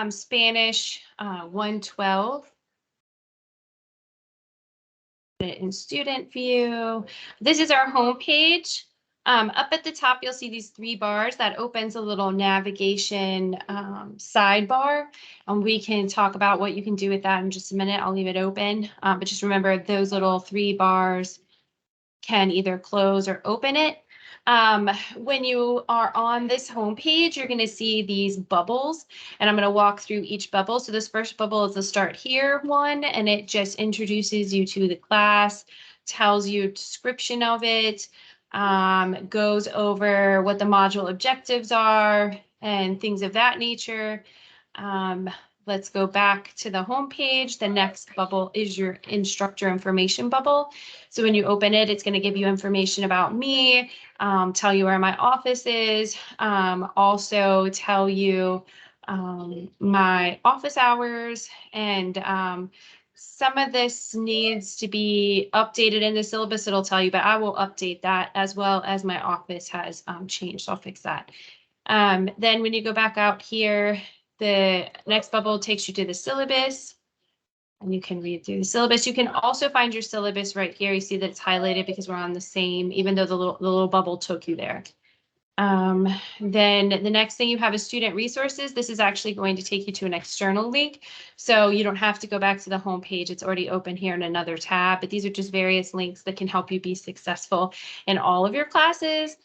Spanish 112. In student view. This is our home page. Up at the top, you'll see these 3 bars. That opens a little navigation sidebar, and we can talk about what you can do with that in just a minute. I'll leave it open, but just remember those little 3 bars can either close or open it. When you are on this home page, you're going to see these bubbles, and I'm going to walk through each bubble. So this first bubble is the Start Here one, and it just introduces you to the class, tells you a description of it, goes over what the module objectives are and things of that nature. Let's go back to the home page. The next bubble is your instructor information bubble. So when you open it, it's going to give you information about me, tell you where my office is, also tell you my office hours, and some of this needs to be updated in the syllabus. It'll tell you, but I will update that as well as my office has changed. So I'll fix that. Then when you go back out here, the next bubble takes you to the syllabus, and you can read through the syllabus. You can also find your syllabus right here. You see that it's highlighted because we're on the same, even though the little bubble took you there. Then the next thing you have is student resources. This is actually going to take you to an external link, so you don't have to go back to the home page. It's already open here in another tab, but these are just various links that can help you be successful in all of your classes.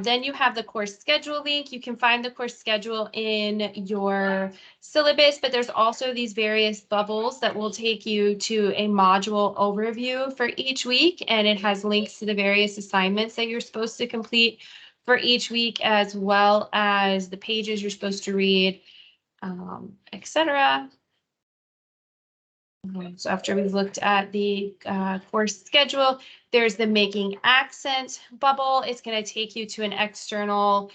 Then you have the course schedule link. You can find the course schedule in your syllabus, but there's also these various bubbles that will take you to a module overview for each week, and it has links to the various assignments that you're supposed to complete for each week, as well as the pages you're supposed to read, etc. So after we've looked at the course schedule, there's the Making Accent bubble. It's going to take you to an external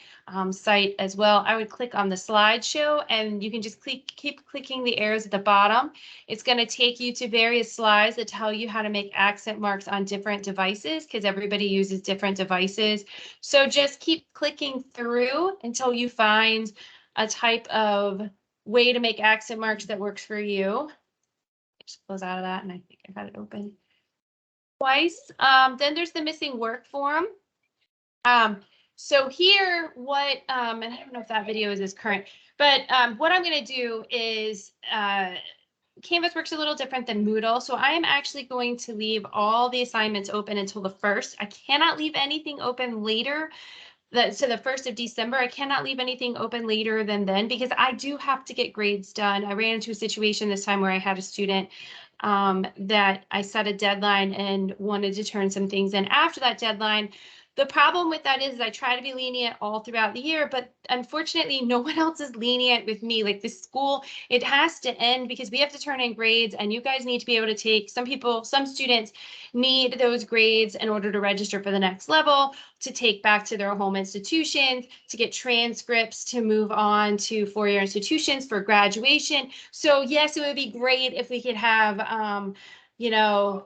site as well. I would click on the slideshow, and you can just keep clicking the arrows at the bottom. It's going to take you to various slides that tell you how to make accent marks on different devices, because everybody uses different devices. So just keep clicking through until you find a type of way to make accent marks that works for you. Just close out of that, and I think I got it open twice. Then there's the missing work forum. So here, what, and I don't know if that video is as current, but what I'm going to do is Canvas works a little different than Moodle. So I am actually going to leave all the assignments open until the 1st. I cannot leave anything open later. So the 1st of December, I cannot leave anything open later than then, because I do have to get grades done. I ran into a situation this time where I had a student that I set a deadline and wanted to turn some things in after that deadline. The problem with that is I try to be lenient all throughout the year, but unfortunately, no one else is lenient with me. Like this school, it has to end because we have to turn in grades, and you guys need to be able to take, some students need those grades in order to register for the next level, to take back to their home institutions, to get transcripts, to move on to four-year institutions for graduation. So yes, it would be great if we could have, you know,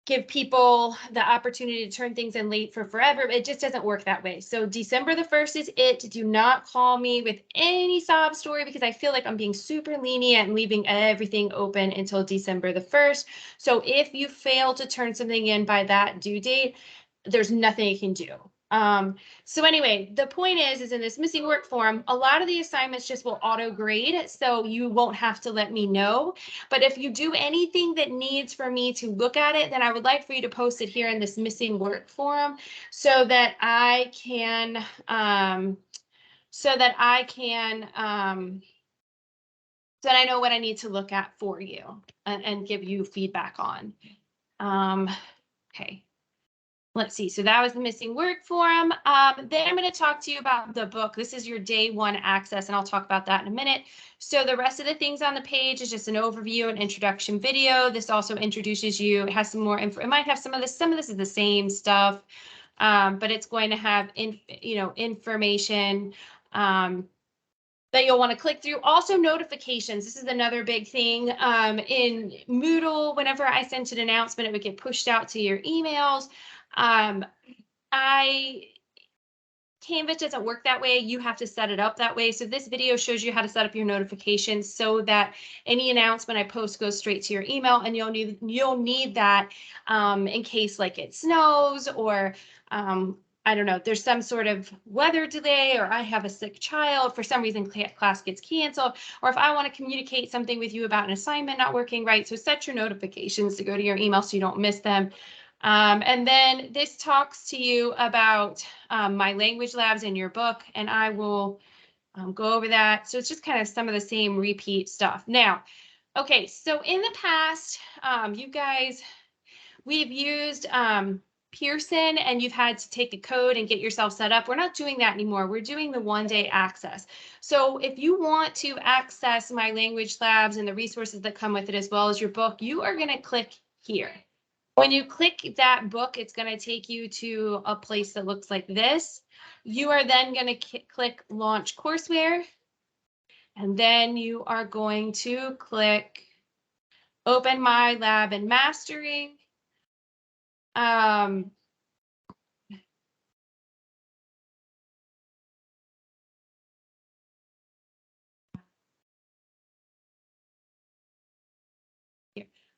give people the opportunity to turn things in late for forever. It just doesn't work that way. So December the 1st is it. Do not call me with any sob story, because I feel like I'm being super lenient and leaving everything open until December the 1st. So if you fail to turn something in by that due date, there's nothing you can do. So anyway, the point is in this missing work form, a lot of the assignments just will auto grade, so you won't have to let me know. But if you do anything that needs for me to look at it, then I would like for you to post it here in this missing work form, so that I can, so that I know what I need to look at for you and give you feedback on. Okay. Let's see. So that was the missing work form. Then I'm going to talk to you about the book. This is your day 1 access, and I'll talk about that in a minute. So the rest of the things on the page is just an overview and introduction video. This also introduces you. It has some more info. It might have some of this. Some of this is the same stuff, but it's going to have information that you'll want to click through. Also, notifications. This is another big thing. In Moodle, whenever I sent an announcement, it would get pushed out to your emails. Canvas doesn't work that way. You have to set it up that way. So this video shows you how to set up your notifications so that any announcement I post goes straight to your email, and you'll need that in case like it snows or I don't know, there's some sort of weather delay, or I have a sick child, for some reason class gets canceled, or if I want to communicate something with you about an assignment not working right. So set your notifications to go to your email so you don't miss them. And then this talks to you about my language labs in your book, and I will go over that. So it's just kind of some of the same repeat stuff. Now, okay, so in the past, you guys, we've used Pearson, and you've had to take a code and get yourself set up. We're not doing that anymore. We're doing the one-day access. So if you want to access my language labs and the resources that come with it, as well as your book, you are going to click here. When you click that book, it's going to take you to a place that looks like this. You are then going to click Launch Courseware, and then you are going to click Open Mylab and Mastering. Let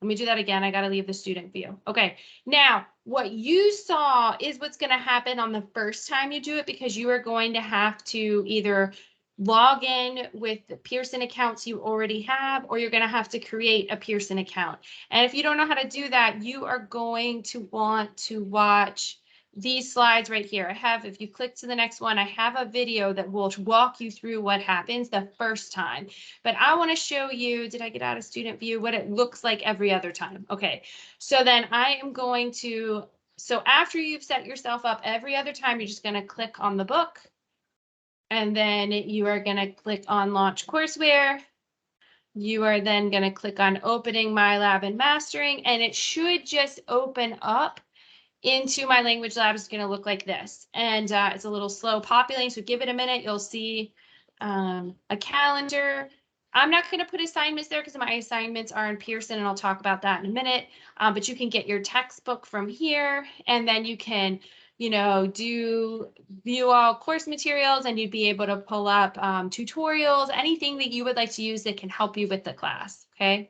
me do that again. I got to leave the student view. Okay. Now, what you saw is what's going to happen on the first time you do it, because you are going to have to either log in with the Pearson accounts you already have, or you're going to have to create a Pearson account. And if you don't know how to do that, you are going to want to watch these slides right here. I have, if you click to the next one, I have a video that will walk you through what happens the first time. But I want to show you, did I get out of student view, what it looks like every other time. Okay, so then I am going to, so after you've set yourself up every other time, you're just going to click on the book. And then you are going to click on Launch Courseware. You are then going to click on Opening Mylab and Mastering, and it should just open up into my language lab. Is going to look like this, and it's a little slow populating, so give it a minute. You'll see a calendar. I'm not going to put assignments there because my assignments are in Pearson, and I'll talk about that in a minute. But you can get your textbook from here, and then you can, you know, view all course materials, and you'd be able to pull up tutorials, anything that you would like to use that can help you with the class. Okay.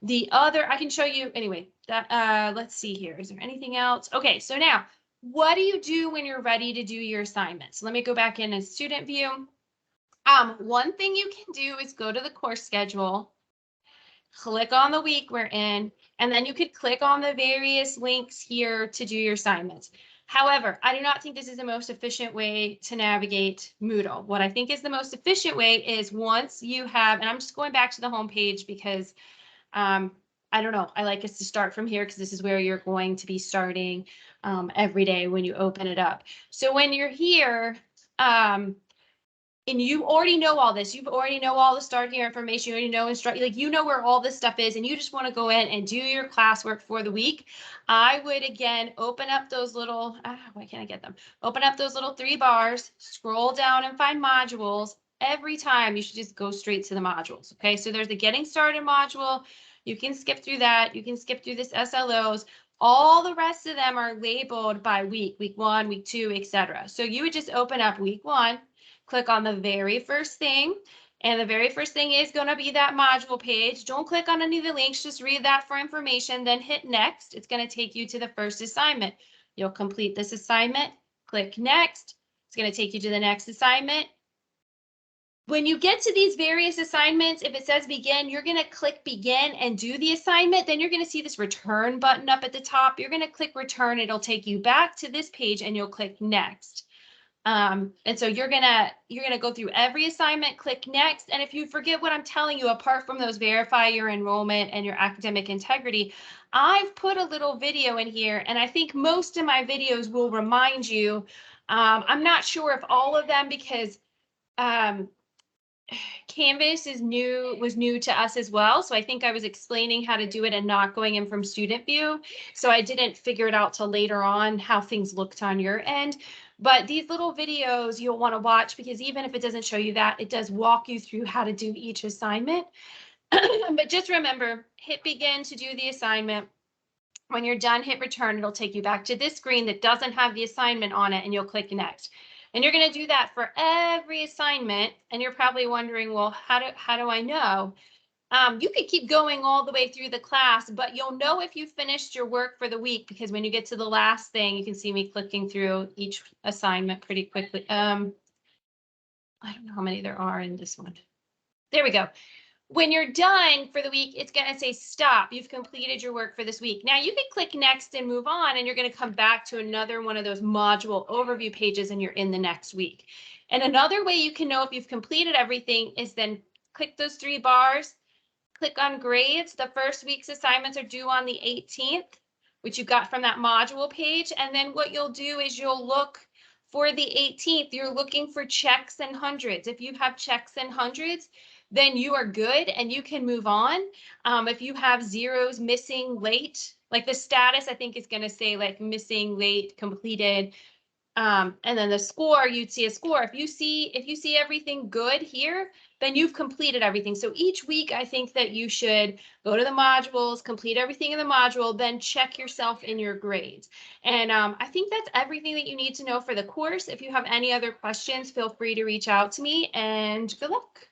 The other, I can show you anyway. That let's see here. Is there anything else? Okay, so now what do you do when you're ready to do your assignments? Let me go back in student view. One thing you can do is go to the course schedule, click on the week we're in, and then you could click on the various links here to do your assignments. However, I do not think this is the most efficient way to navigate Moodle. What I think is the most efficient way is once you have, and I'm just going back to the home page because I don't know, I like us to start from here because this is where you're going to be starting every day when you open it up. So when you're here, and you already know all this, you already know all the start here information, you already know like you know where all this stuff is, and you just want to go in and do your classwork for the week, I would again open up those little, why can't I get them? Open up those little 3 bars, scroll down and find modules. Every time you should just go straight to the modules. Okay, so there's the getting started module. You can skip through that. You can skip through this SLOs. All the rest of them are labeled by week 1, week 2, etc. So you would just open up week 1, click on the very first thing, and the very first thing is going to be that module page. Don't click on any of the links, just read that for information, then hit next. It's going to take you to the first assignment. You'll complete this assignment, click next. It's going to take you to the next assignment. When you get to these various assignments, if it says begin, you're going to click begin and do the assignment. Then you're going to see this return button up at the top. You're going to click return. It'll take you back to this page and you'll click next. And so you're gonna go through every assignment, click next. And if you forget what I'm telling you, apart from those verify your enrollment and your academic integrity, I've put a little video in here, and I think most of my videos will remind you. I'm not sure if all of them, because Canvas was new to us as well. So I think I was explaining how to do it and not going in from student view. So I didn't figure it out till later on how things looked on your end. But these little videos you'll want to watch, because even if it doesn't show you that, it does walk you through how to do each assignment. But just remember, hit begin to do the assignment. When you're done, hit return. It'll take you back to this screen that doesn't have the assignment on it, and you'll click next. And you're going to do that for every assignment. And you're probably wondering, well, how do I know? You could keep going all the way through the class, but you'll know if you finished your work for the week, because when you get to the last thing, you can see me clicking through each assignment pretty quickly. I don't know how many there are in this one. There we go. When you're done for the week, it's going to say stop. You've completed your work for this week. Now you can click next and move on, and you're going to come back to another one of those module overview pages, and you're in the next week. And another way you can know if you've completed everything is then click those 3 bars, click on grades. The first week's assignments are due on the 18th, which you got from that module page. And then what you'll do is you'll look for the 18th, you're looking for checks and hundreds. If you have checks and hundreds, then you are good and you can move on. If you have zeros, missing, late, like the status, I think is going to say like missing, late, completed. And then the score, you'd see a score. If you see everything good here, then you've completed everything. So each week, I think that you should go to the modules, complete everything in the module, then check yourself in your grades. And I think that's everything that you need to know for the course. If you have any other questions, feel free to reach out to me, and good luck.